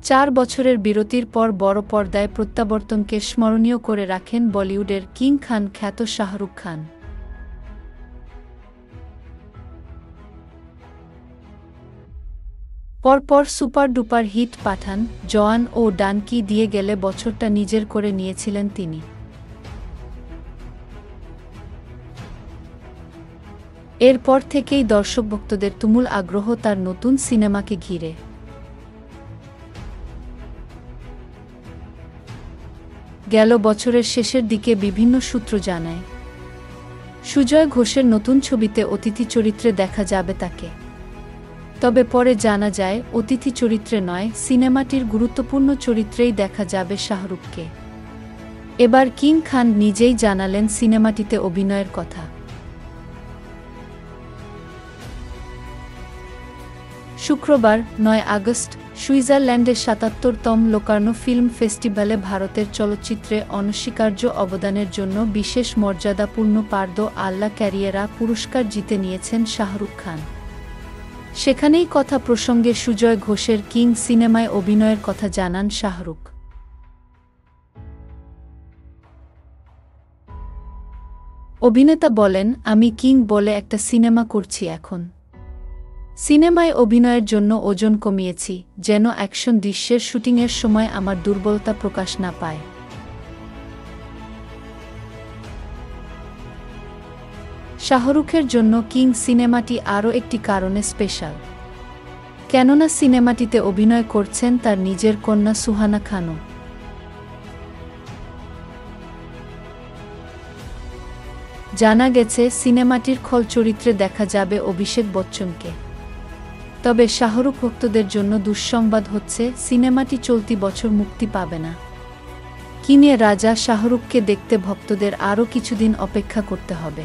4 বছরের বিরতির পর বড় পর্দায় প্রত্যাবর্তনকে স্মরণীয় করে রাখেন বলিউডের কিং খান খ্যাত শাহরুখ খান। পরপর সুপার ডুপার হিট পাঠান, জওয়ান ও ডানকি দিয়ে গেলে বছরটা নিজের করে নিয়েছিলেন তিনি। এরপর থেকেই দর্শকভক্তদের তুমুল আগ্রহ তার নতুন সিনেমাকে ঘিরে। গেল বছরের শেষের দিকে বিভিন্ন সূত্র জানায়, সুজয় ঘোষের নতুন ছবিতে অতিথি চরিত্রে দেখা যাবে তাকে। তবে পরে জানা যায়, অতিথি চরিত্রে নয়, সিনেমাটির গুরুত্বপূর্ণ চরিত্রেই দেখা যাবে শাহরুখকে। এবার কিং খান নিজেই জানালেন সিনেমাটিতে অভিনয়ের কথা। শুক্রবার 9 আগস্ট সুইজারল্যান্ডের ৭৭তম লোকার্নো ফিল্ম ফেস্টিভ্যালে ভারতের চলচ্চিত্রে অনস্বীকার্য অবদানের জন্য বিশেষ মর্যাদাপূর্ণ পার্দো আল্লা ক্যারিয়েরা পুরস্কার জিতে নিয়েছেন শাহরুখ খান। সেখানেই কথা প্রসঙ্গে সুজয় ঘোষের কিং সিনেমায় অভিনয়ের কথা জানান শাহরুখ। অভিনেতা বলেন, আমি কিং বলে একটা সিনেমা করছি এখন। সিনেমায় অভিনয়ের জন্য ওজন কমিয়েছি, যেন অ্যাকশন দৃশ্যের শুটিংয়ের সময় আমার দুর্বলতা প্রকাশ না পায়। শাহরুখের জন্য কিং সিনেমাটি আরও একটি কারণে স্পেশাল। কেননা সিনেমাটিতে অভিনয় করছেন তার নিজের কন্যা সুহানা খানও। জানা গেছে, সিনেমাটির খল চরিত্রে দেখা যাবে অভিষেক বচ্চনকে। তবে শাহরুখ ভক্তদের জন্য দুঃসংবাদ হচ্ছে, সিনেমাটি চলতি বছর মুক্তি পাবে না। কিনে রাজা শাহরুখকে দেখতে ভক্তদের আরও কিছুদিন অপেক্ষা করতে হবে।